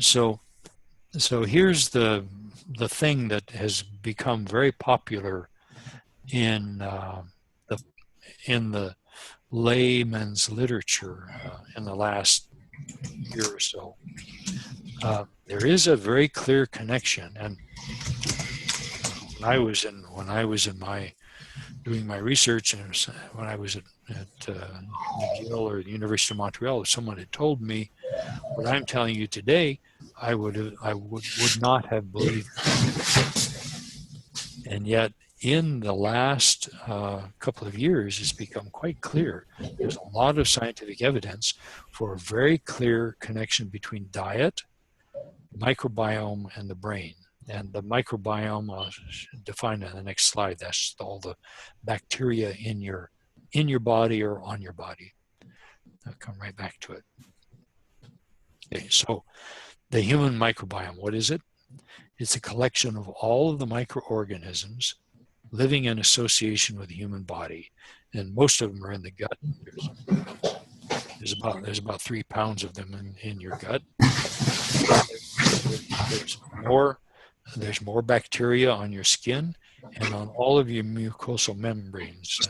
So, so here's the thing that has become very popular in the in the layman's literature in the last year or so. There is a very clear connection, and when I was in my doing my research, and when I was at McGill or the University of Montreal, if someone had told me what I'm telling you today, I would not have believed it. And yet, in the last couple of years, it's become quite clear. There's a lot of scientific evidence for a very clear connection between diet, microbiome, and the brain. And the microbiome, I'll define in the next slide. That's all the bacteria in your body or on your body. I'll come right back to it. Okay, so the human microbiome, what is it? It's a collection of all of the microorganisms living in association with the human body, and most of them are in the gut. There's about 3 pounds of them in your gut. There's more bacteria on your skin and on all of your mucosal membranes.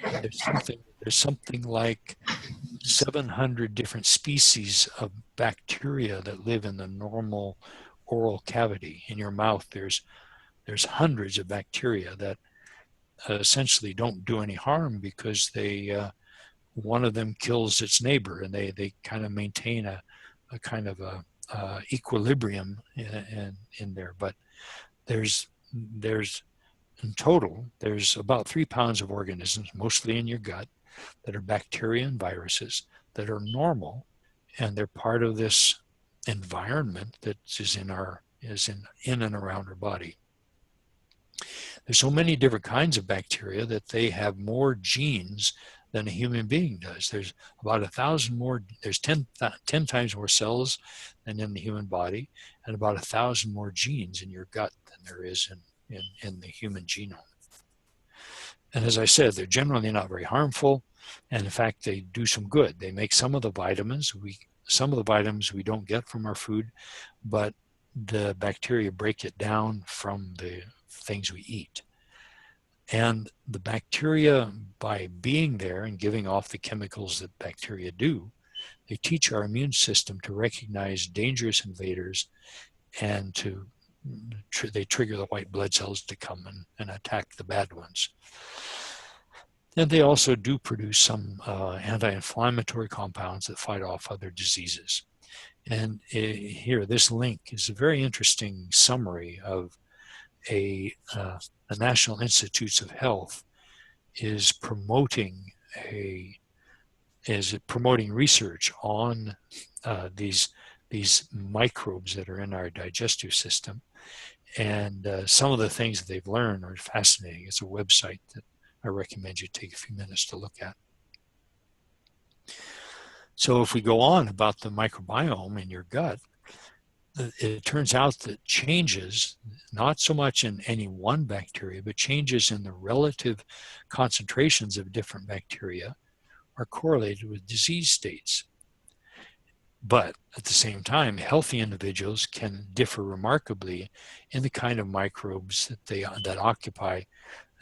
There's something like 700 different species of bacteria that live in the normal oral cavity. In your mouth, there's hundreds of bacteria that essentially don't do any harm because one of them kills its neighbor, and they kind of maintain a kind of a equilibrium in there. But there's in total, there's about 3 pounds of organisms, mostly in your gut, that are bacteria and viruses that are normal, and they're part of this environment that is in and around our body. There's so many different kinds of bacteria that they have more genes than a human being does. There's about 1,000 more, there's 10 times more cells than in the human body, and about 1,000 more genes in your gut than there is in the human genome. And as I said, they're generally not very harmful, and in fact, they do some good. They make some of the vitamins. Some of the vitamins we don't get from our food, but the bacteria break it down from the things we eat. And the bacteria, by being there and giving off the chemicals that bacteria do, they teach our immune system to recognize dangerous invaders, and they trigger the white blood cells to come and attack the bad ones. And they also do produce some anti-inflammatory compounds that fight off other diseases. And here, this link is a very interesting summary of the National Institutes of Health is promoting research on these microbes that are in our digestive system. And some of the things that they've learned are fascinating. It's a website that I recommend you take a few minutes to look at. So if we go on about the microbiome in your gut, it turns out that changes, not so much in any one bacteria, but changes in the relative concentrations of different bacteria are correlated with disease states. But at the same time, healthy individuals can differ remarkably in the kind of microbes that occupy.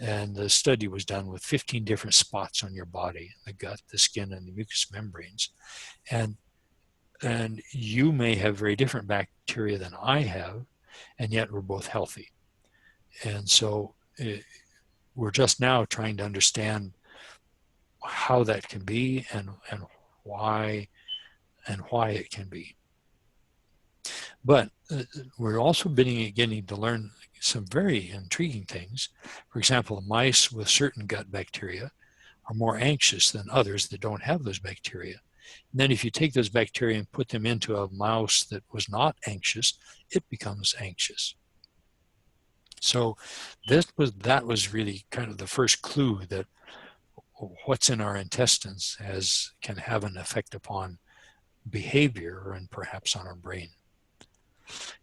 And the study was done with 15 different spots on your body: the gut, the skin, and the mucous membranes. And you may have very different bacteria than I have, and yet we're both healthy. And so we're just now trying to understand how that can be and why it can be. But we're also getting to learn some very intriguing things. For example, mice with certain gut bacteria are more anxious than others that don't have those bacteria. And then if you take those bacteria and put them into a mouse that was not anxious, it becomes anxious. So that was really kind of the first clue that what's in our intestines can have an effect upon behavior and perhaps on our brain.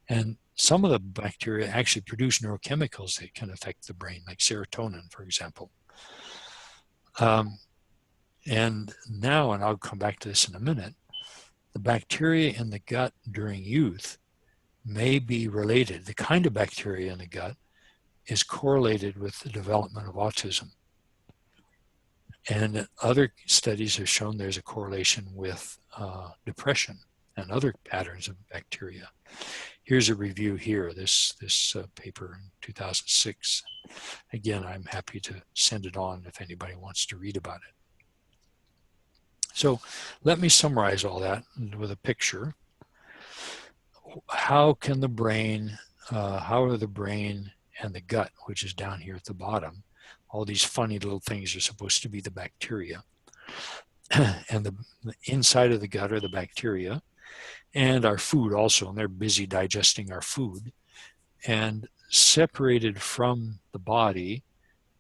And some of the bacteria actually produce neurochemicals that can affect the brain, like serotonin, for example. And now, and I'll come back to this in a minute, the bacteria in the gut during youth may be related. The kind of bacteria in the gut is correlated with the development of autism. And other studies have shown there's a correlation with depression and other patterns of bacteria. Here's a review here, this paper in 2006. Again, I'm happy to send it on if anybody wants to read about it. So let me summarize all that with a picture. How can the brain, how are the brain and the gut, which is down here at the bottom, all these funny little things are supposed to be the bacteria. And the inside of the gut are the bacteria and our food also, and they're busy digesting our food. And separated from the body,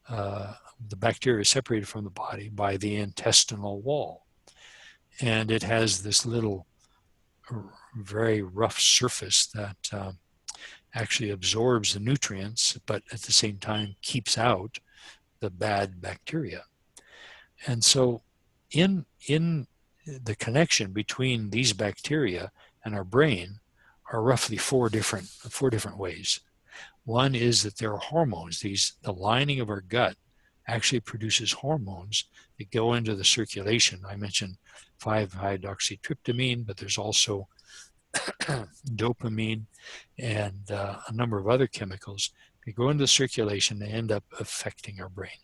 the bacteria is separated from the body by the intestinal wall. And it has this little very rough surface that actually absorbs the nutrients, but at the same time keeps out the bad bacteria. And so in the connection between these bacteria and our brain are roughly four different ways. One is that there are hormones. The lining of our gut actually produces hormones that go into the circulation. I mentioned 5-hydroxytryptamine, but there's also dopamine and a number of other chemicals that go into the circulation and end up affecting our brain.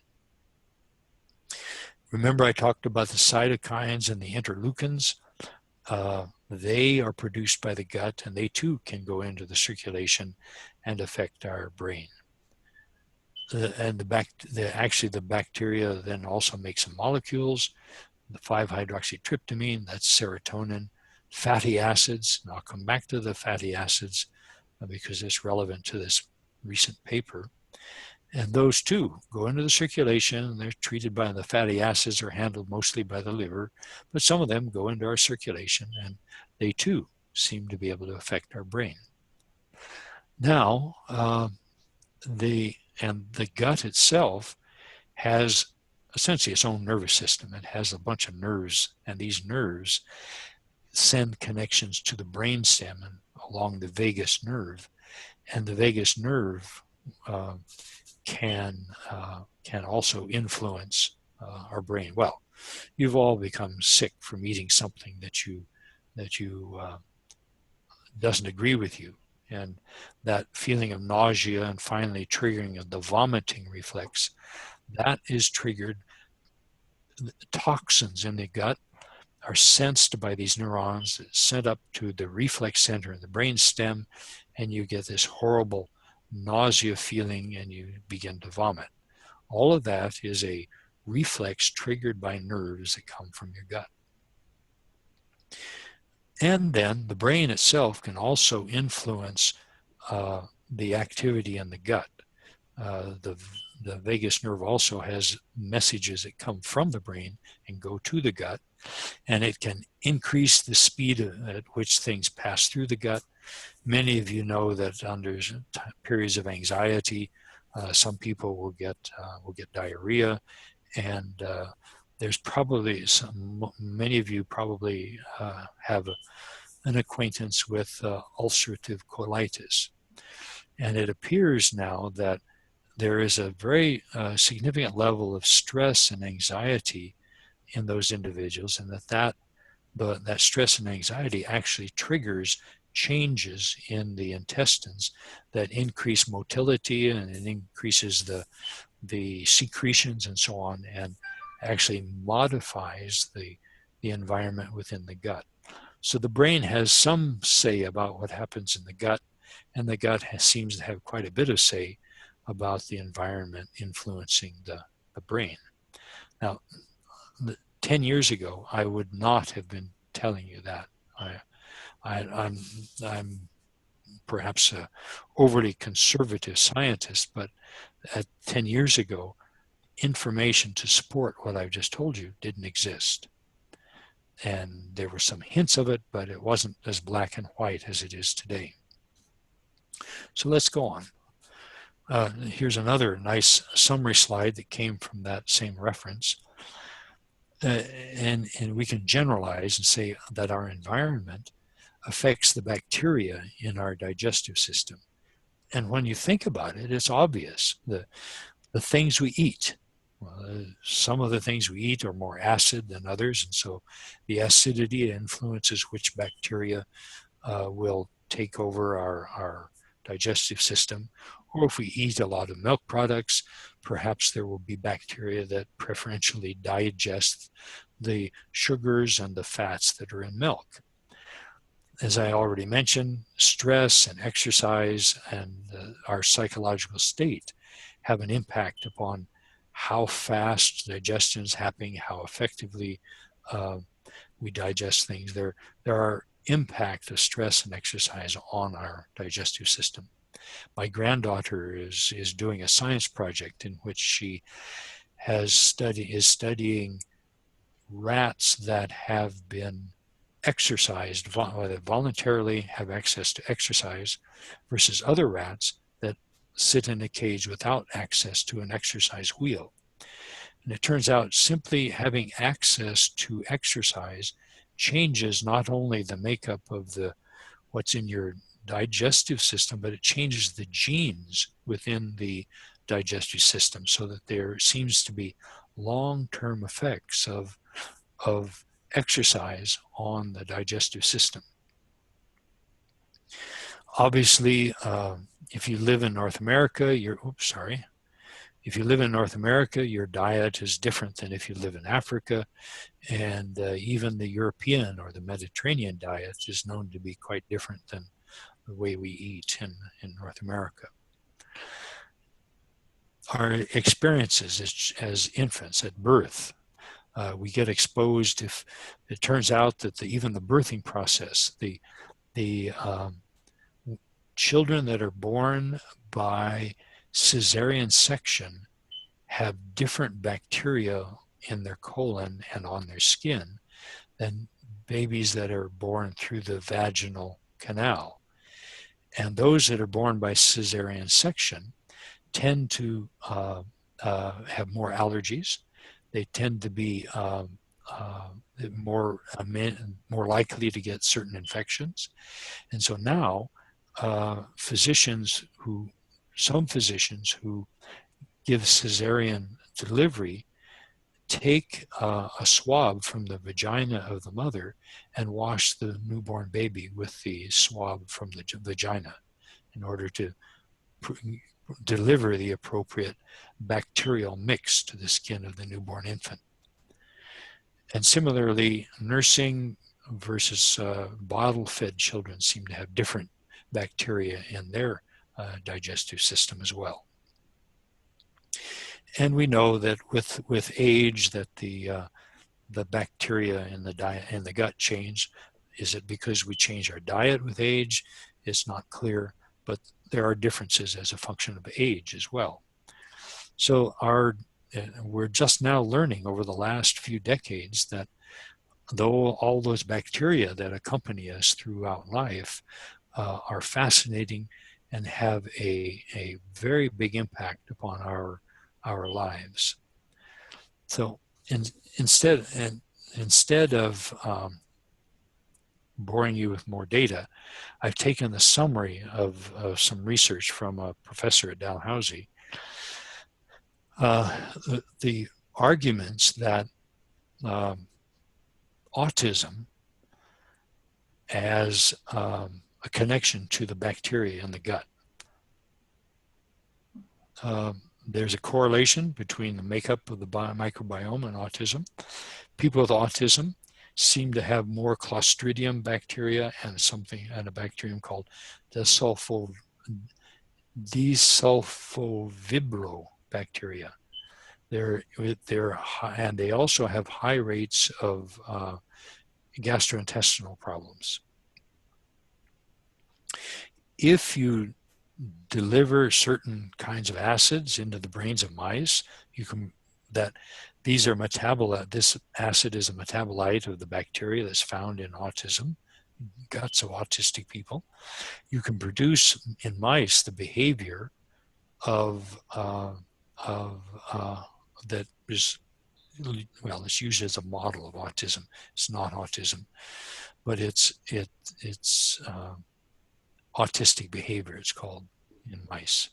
Remember I talked about the cytokines and the interleukins. They are produced by the gut, and they too can go into the circulation and affect our brain. Actually the bacteria then also make some molecules, the 5-hydroxytryptamine, that's serotonin, fatty acids, and I'll come back to the fatty acids because it's relevant to this recent paper. And those too go into the circulation, and they're treated by the fatty acids are handled mostly by the liver, but some of them go into our circulation, and they too seem to be able to affect our brain. Now, the gut itself has essentially its own nervous system. It has a bunch of nerves, and these nerves send connections to the brainstem and along the vagus nerve, and the vagus nerve can also influence our brain. Well, you've all become sick from eating something that you doesn't agree with you, and that feeling of nausea and finally triggering of the vomiting reflex, that is triggered. The toxins in the gut are sensed by these neurons, sent up to the reflex center in the brain stem, and you get this horrible nausea feeling and you begin to vomit. All of that is a reflex triggered by nerves that come from your gut. And then the brain itself can also influence the activity in the gut. The vagus nerve also has messages that come from the brain and go to the gut, and it can increase the speed at which things pass through the gut. Many of you know that under periods of anxiety, some people will get diarrhea, and there's probably many of you probably have an acquaintance with ulcerative colitis. And it appears now that there is a very significant level of stress and anxiety in those individuals, and that stress and anxiety actually triggers changes in the intestines that increase motility, and it increases the secretions and so on, and actually modifies the environment within the gut. So the brain has some say about what happens in the gut, and the gut seems to have quite a bit of say about the environment influencing the brain. Now, 10 years ago, I would not have been telling you that. I'm perhaps an overly conservative scientist, but 10 years ago, information to support what I've just told you didn't exist. And there were some hints of it, but it wasn't as black and white as it is today. So let's go on. Here's another nice summary slide that came from that same reference. And we can generalize and say that our environment affects the bacteria in our digestive system. And when you think about it, it's obvious. The things we eat, well, some of the things we eat are more acid than others, and so the acidity influences which bacteria will take over our digestive system. Or if we eat a lot of milk products, perhaps there will be bacteria that preferentially digest the sugars and the fats that are in milk. As I already mentioned, stress and exercise and our psychological state have an impact upon how fast digestion is happening, how effectively we digest things. There are impact of stress and exercise on our digestive system. My granddaughter is doing a science project in which she is studying rats that have been exercised, that voluntarily have access to exercise, versus other rats that sit in a cage without access to an exercise wheel. And it turns out simply having access to exercise changes not only the makeup of what's in your digestive system, but it changes the genes within the digestive system, so that there seems to be long-term effects of exercise on the digestive system. Obviously, if you live in North America, if you live in North America, your diet is different than if you live in Africa, and even the European or the Mediterranean diet is known to be quite different than the way we eat in North America. Our experiences as infants at birth, we get exposed. If it turns out that even the birthing process, the children that are born by cesarean section have different bacteria in their colon and on their skin than babies that are born through the vaginal canal. And those that are born by cesarean section tend to have more allergies. They tend to be more likely to get certain infections. And so now some physicians who give cesarean delivery take a swab from the vagina of the mother and wash the newborn baby with the swab from the vagina in order to deliver the appropriate bacterial mix to the skin of the newborn infant. And similarly, nursing versus bottle-fed children seem to have different bacteria in their digestive system as well. And we know that with age that the bacteria in the gut change. Is it because we change our diet with age? It's not clear, but there are differences as a function of age as well. So we're just now learning over the last few decades that though all those bacteria that accompany us throughout life are fascinating and have a very big impact upon our lives. So instead of boring you with more data, I've taken the summary of some research from a professor at Dalhousie. The arguments that autism as a connection to the bacteria in the gut. There's a correlation between the makeup of the microbiome and autism. People with autism seem to have more Clostridium bacteria and a bacterium called desulfovibrio bacteria. And they also have high rates of gastrointestinal problems. If you deliver certain kinds of acids into the brains of mice, this acid is a metabolite of the bacteria that's found in autism, guts of autistic people. You can produce in mice the behavior that is, well, it's used as a model of autism. It's not autism, but it's autistic behavior, it's called, in mice.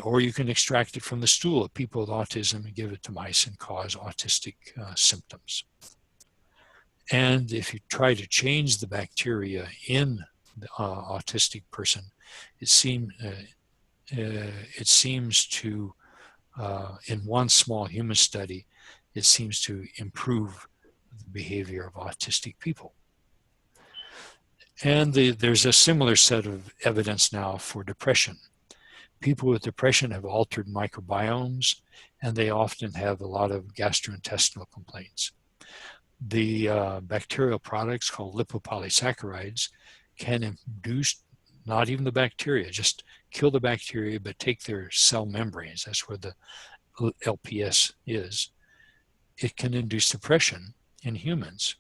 Or you can extract it from the stool of people with autism and give it to mice and cause autistic symptoms. And if you try to change the bacteria in the autistic person, it seems to, in one small human study, it seems to improve the behavior of autistic people. And there's a similar set of evidence now for depression. People with depression have altered microbiomes, and they often have a lot of gastrointestinal complaints. The bacterial products called lipopolysaccharides can induce not even the bacteria, just kill the bacteria, but take their cell membranes. That's where the LPS is. It can induce depression in humans,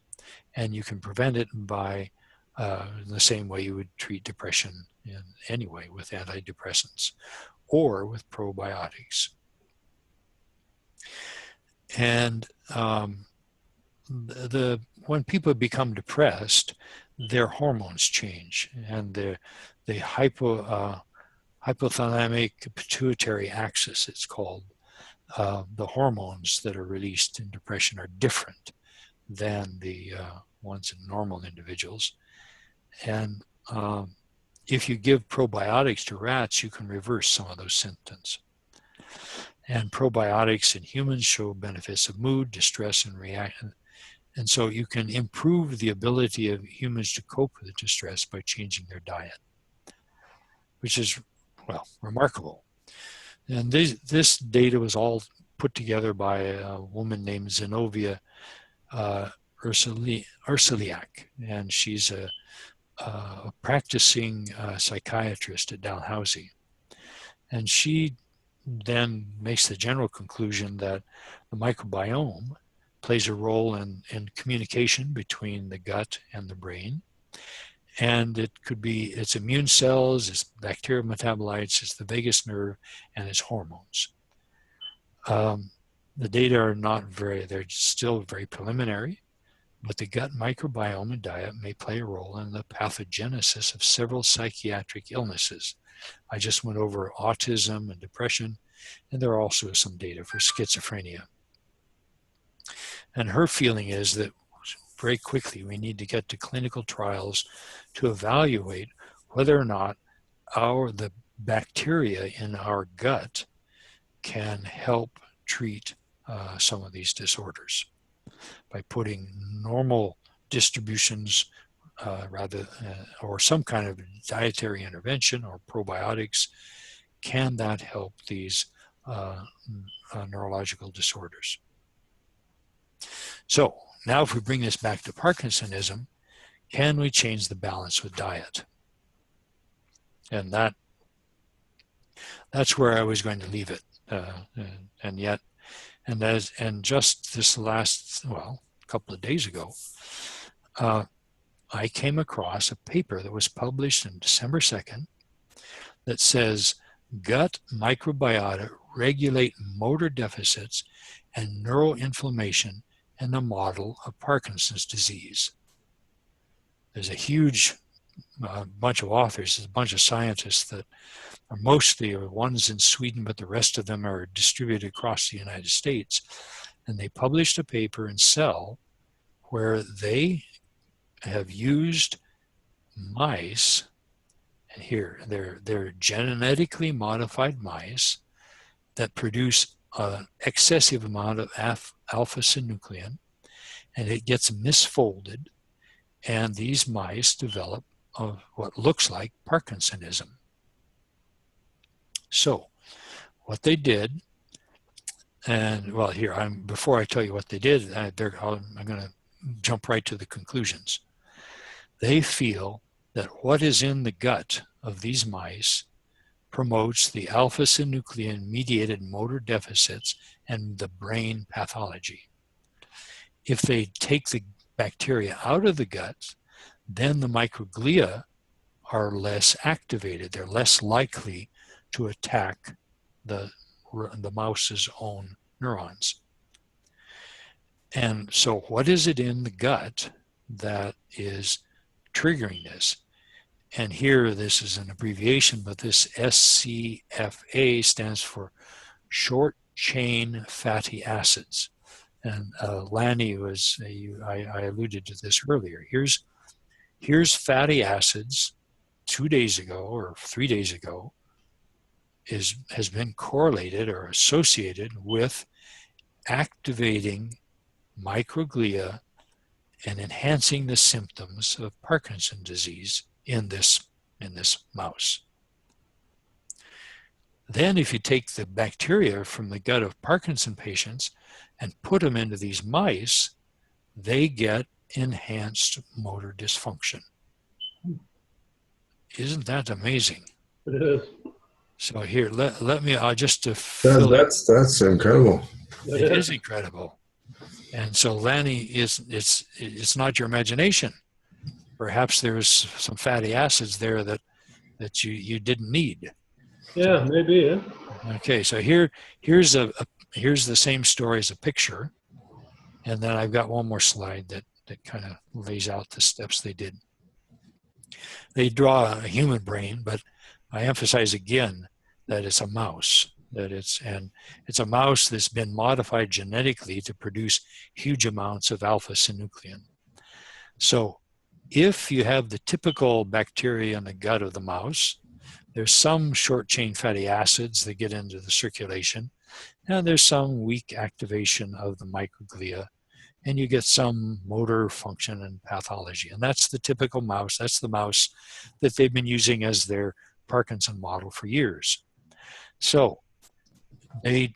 and you can prevent it by the same way you would treat depression anyway, with antidepressants or with probiotics. And when people become depressed, their hormones change, and the hypothalamic pituitary axis, it's called, the hormones that are released in depression are different than the ones in normal individuals. And if you give probiotics to rats, you can reverse some of those symptoms. And probiotics in humans show benefits of mood, distress, and reaction. And so you can improve the ability of humans to cope with distress by changing their diet, which is, well, remarkable. And this data was all put together by a woman named Zenobia Urseliak, and she's a practicing psychiatrist at Dalhousie. And she then makes the general conclusion that the microbiome plays a role in communication between the gut and the brain. And it could be its immune cells, its bacterial metabolites, it's the vagus nerve, and its hormones. The data are they're still very preliminary, but the gut microbiome and diet may play a role in the pathogenesis of several psychiatric illnesses. I just went over autism and depression, and there are also some data for schizophrenia. And her feeling is that very quickly we need to get to clinical trials to evaluate whether or not the bacteria in our gut can help treat some of these disorders by putting normal distributions or some kind of dietary intervention or probiotics. Can that help these neurological disorders? So now if we bring this back to Parkinsonism, can we change the balance with diet? And that's where I was going to leave it. And just this last, couple of days ago, I came across a paper that was published on December 2nd that says gut microbiota regulate motor deficits and neuroinflammation in the model of Parkinson's disease. There's a huge bunch of authors, there's a bunch of scientists that are mostly ones in Sweden, but the rest of them are distributed across the United States. And they published a paper in Cell where they have used mice, and here they're genetically modified mice that produce an excessive amount of alpha-synuclein, and it gets misfolded, and these mice develop what looks like Parkinsonism. So what they did, and before I tell you what they did, I'm going to jump right to the conclusions. They feel that what is in the gut of these mice promotes the alpha-synuclein mediated motor deficits and the brain pathology. If they take the bacteria out of the gut, then the microglia are less activated. They're less likely to attack the mouse's own neurons. And so what is it in the gut that is triggering this. And here, this is an abbreviation, but this SCFA stands for short chain fatty acids. And Lanny was, I alluded to this earlier. Here's fatty acids 2 days ago or 3 days ago has been correlated or associated with activating microglia and enhancing the symptoms of Parkinson's disease in this mouse. Then if you take the bacteria from the gut of Parkinson patients and put them into these mice, they get enhanced motor dysfunction. Isn't that amazing? It is. So here, let me, just to fill that's incredible. It is incredible. And so Lanny, it's not your imagination. Perhaps there's some fatty acids there that you didn't need. Yeah, maybe. Yeah. Okay, so here's the same story as a picture, and then I've got one more slide that kind of lays out the steps they did. They draw a human brain, but I emphasize again that it's a mouse. It's a mouse that's been modified genetically to produce huge amounts of alpha-synuclein. So if you have the typical bacteria in the gut of the mouse, there's some short-chain fatty acids that get into the circulation, and there's some weak activation of the microglia, and you get some motor function and pathology. And that's the typical mouse. That's the mouse that they've been using as their Parkinson model for years. So they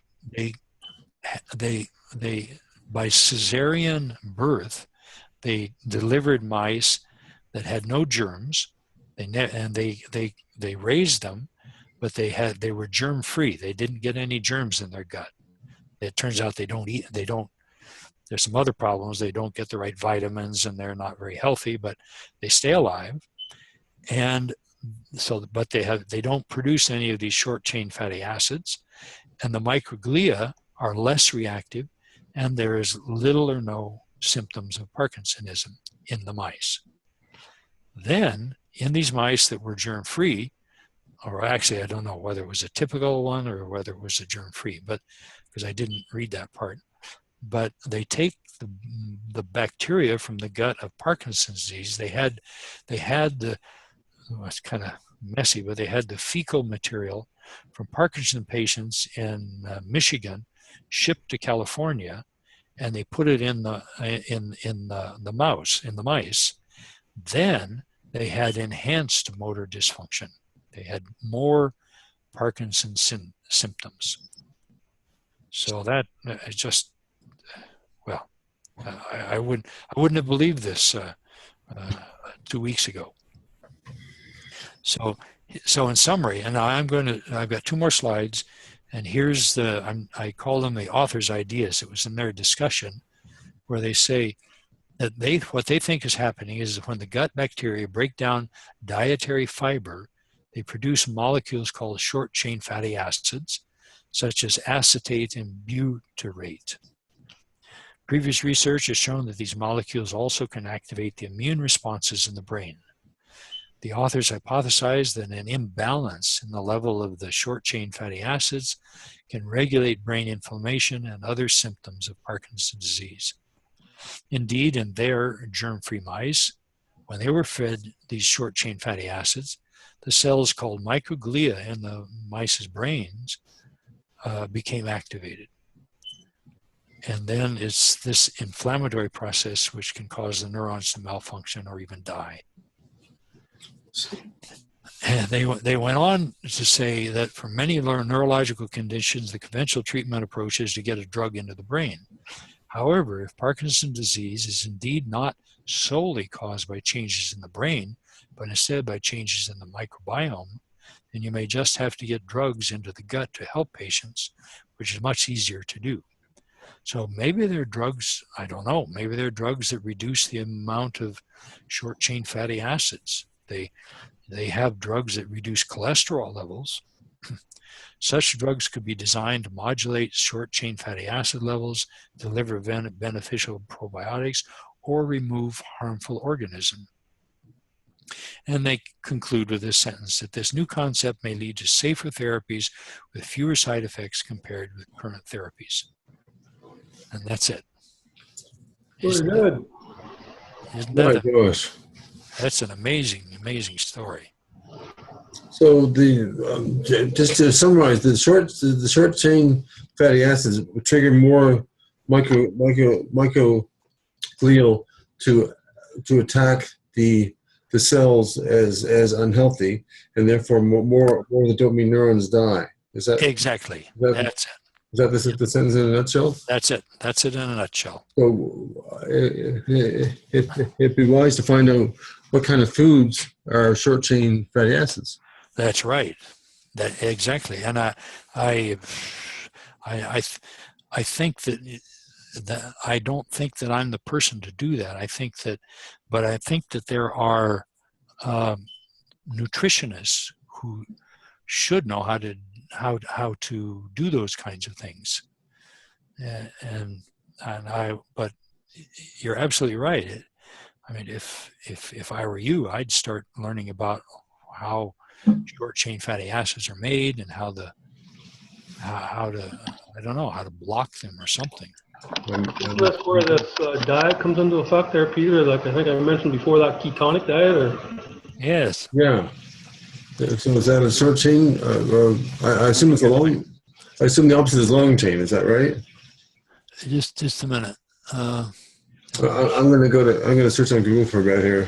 by cesarean birth, they delivered mice that had no germs. They raised them, but they were germ free. They didn't get any germs in their gut. It turns out there's some other problems. They don't get the right vitamins and they're not very healthy, but they stay alive. And so, but they don't produce any of these short chain fatty acids, and the microglia are less reactive, and there is little or no symptoms of Parkinsonism in the mice. Then in these mice that were germ-free, or actually I don't know whether it was a typical one or whether it was a germ-free, but because I didn't read that part, but they take the bacteria from the gut of Parkinson's disease. They had the, it's kind of messy, but they had the fecal material from Parkinson patients in Michigan shipped to California, and they put it in the mice. Then they had enhanced motor dysfunction. They had more Parkinson's symptoms. So that just, well, I wouldn't have believed this 2 weeks ago. So in summary, and I've got 2 more slides, and here's I call them the author's ideas. It was in their discussion where they say that what they think is happening is when the gut bacteria break down dietary fiber, they produce molecules called short chain fatty acids, such as acetate and butyrate. Previous research has shown that these molecules also can activate the immune responses in the brain. The authors hypothesized that an imbalance in the level of the short-chain fatty acids can regulate brain inflammation and other symptoms of Parkinson's disease. Indeed, in their germ-free mice, when they were fed these short-chain fatty acids, the cells called microglia in the mice's brains became activated. And then it's this inflammatory process which can cause the neurons to malfunction or even die. And they went on to say that for many neurological conditions, the conventional treatment approach is to get a drug into the brain. However, if Parkinson's disease is indeed not solely caused by changes in the brain, but instead by changes in the microbiome, then you may just have to get drugs into the gut to help patients, which is much easier to do. So maybe there are drugs, I don't know, maybe there are drugs that reduce the amount of short-chain fatty acids. They have drugs that reduce cholesterol levels. Such drugs could be designed to modulate short-chain fatty acid levels, deliver beneficial probiotics, or remove harmful organism. And they conclude with this sentence that this new concept may lead to safer therapies with fewer side effects compared with current therapies. And that's it. Pretty good. Isn't My that gosh. that's an amazing, amazing story. So just to summarize, the short chain fatty acids trigger more microglial to attack the cells as unhealthy, and therefore more of the dopamine neurons die. Is that Exactly? That's it. Is that the sentence in a nutshell? That's it. That's it in a nutshell. So it'd be wise to find out what kind of foods are short chain fatty acids. That's right. That exactly. And I think that I don't think that I'm the person to do that. But I think that there are nutritionists who should know how to do those kinds of things. But you're absolutely right. I mean, if I were you, I'd start learning about how short chain fatty acids are made and how to I don't know, how to block them or something. That's where this diet comes into effect there, Peter. Like I think I mentioned before, that ketonic diet, or Yes. Yeah. So is that a short chain? I assume it's a long. I assume the opposite is long chain. Is that right? Just a minute. I'm going to search on Google for a bit here.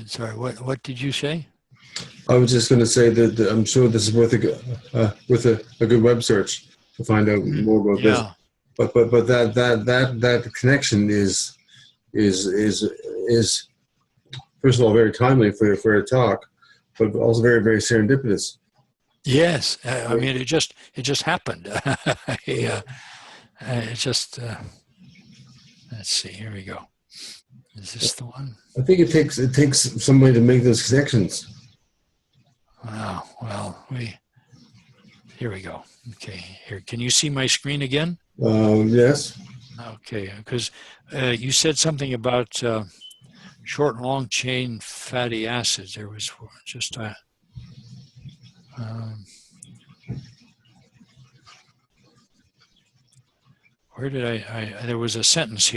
Sorry, what did you say? I was just going to say that I'm sure this is worth a good web search to find out more about this. But that connection is first of all very timely for a talk, but also very, very serendipitous. Yes, I mean it just happened. Let's see. Here we go. Is this the one? I think it takes somebody to make those connections. Wow. Well, here we go. Okay. Here, can you see my screen again? Yes. Okay, because you said something about short and long chain fatty acids. There was just a. Where did I there was a sentence here.